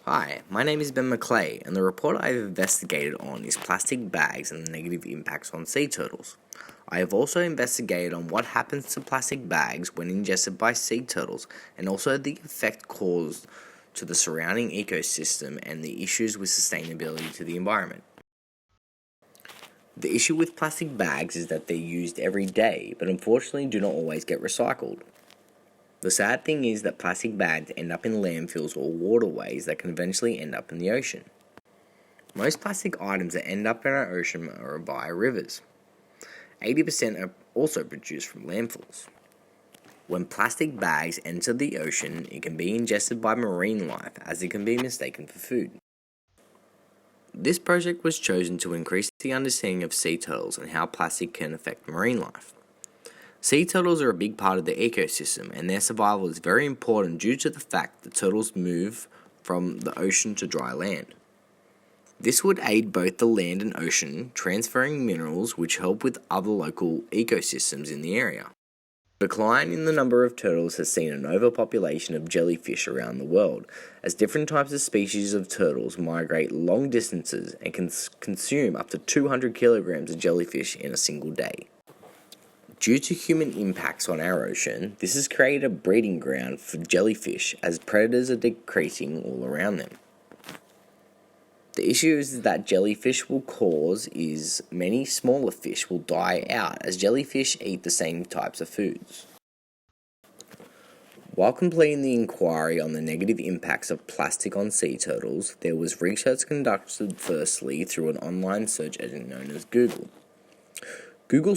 Hi, my name is Ben McClay, and the report I have investigated on is plastic bags and the negative impacts on sea turtles. I have also investigated on what happens to plastic bags when ingested by sea turtles, and also the effect caused to the surrounding ecosystem and the issues with sustainability to the environment. The issue with plastic bags is that they're used every day, but unfortunately do not always get recycled. The sad thing is that plastic bags end up in landfills or waterways that can eventually end up in the ocean. Most plastic items that end up in our ocean are via rivers. 80% are also produced from landfills. When plastic bags enter the ocean, it can be ingested by marine life as it can be mistaken for food. This project was chosen to increase the understanding of sea turtles and how plastic can affect marine life. Sea turtles are a big part of the ecosystem, and their survival is very important due to the fact that turtles move from the ocean to dry land. This would aid both the land and ocean, transferring minerals which help with other local ecosystems in the area. The decline in the number of turtles has seen an overpopulation of jellyfish around the world, as different types of species of turtles migrate long distances and can consume up to 200 kilograms of jellyfish in a single day. Due to human impacts on our ocean, this has created a breeding ground for jellyfish as predators are decreasing all around them. The issue is that jellyfish will cause is many smaller fish will die out as jellyfish eat the same types of foods. While completing the inquiry on the negative impacts of plastic on sea turtles, there was research conducted firstly through an online search engine known as Google. Google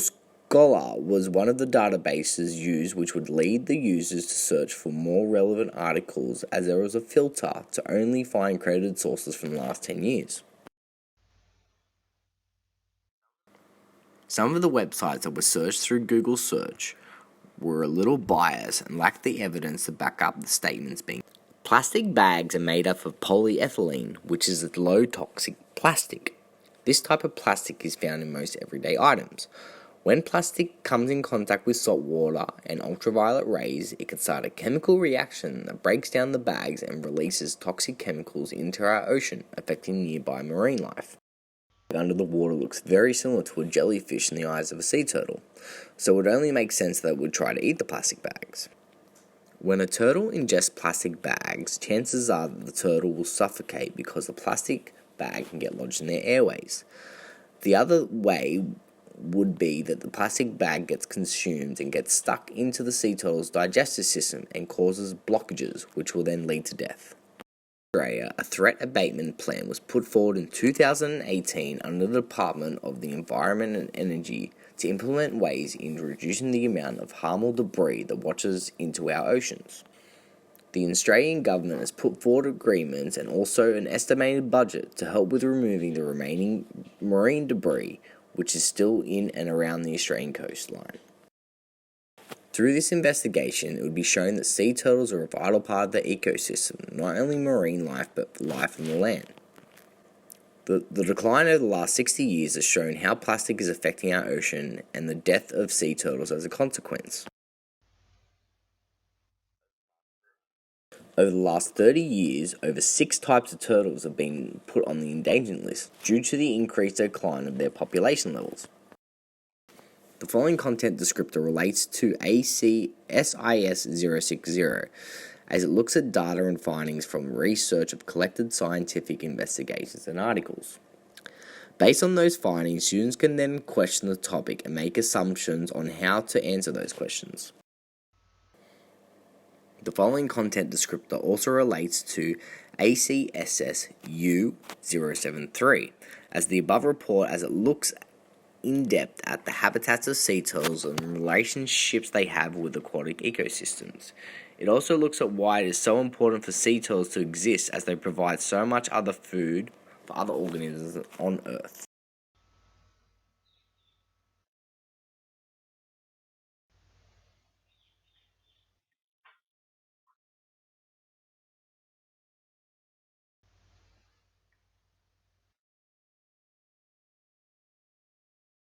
Scholar was one of the databases used which would lead the users to search for more relevant articles as there was a filter to only find credited sources from the last 10 years. Some of the websites that were searched through Google search were a little biased and lacked the evidence to back up the statements being. Plastic bags are made up of polyethylene, which is a low toxic plastic. This type of plastic is found in most everyday items. When plastic comes in contact with salt water and ultraviolet rays, it can start a chemical reaction that breaks down the bags and releases toxic chemicals into our ocean, affecting nearby marine life. Under the water looks very similar to a jellyfish in the eyes of a sea turtle, so it would only make sense that it would try to eat the plastic bags. When a turtle ingests plastic bags, chances are that the turtle will suffocate because the plastic bag can get lodged in their airways. The other way would be that the plastic bag gets consumed and gets stuck into the sea turtle's digestive system and causes blockages, which will then lead to death. In Australia, a threat abatement plan was put forward in 2018 under the Department of the Environment and Energy to implement ways in reducing the amount of harmful debris that washes into our oceans. The Australian government has put forward agreements and also an estimated budget to help with removing the remaining marine debris which is still in and around the Australian coastline. Through this investigation, it would be shown that sea turtles are a vital part of the ecosystem, not only marine life but life on the land. The decline over the last 60 years has shown how plastic is affecting our ocean and the death of sea turtles as a consequence. Over the last 30 years, over 6 types of turtles have been put on the endangered list due to the increased decline of their population levels. The following content descriptor relates to ACSIS-060 as it looks at data and findings from research of collected scientific investigations and articles. Based on those findings, students can then question the topic and make assumptions on how to answer those questions. The following content descriptor also relates to ACSS U073, as the above report as it looks in depth at the habitats of sea turtles and relationships they have with aquatic ecosystems. It also looks at why it is so important for sea turtles to exist as they provide so much other food for other organisms on Earth.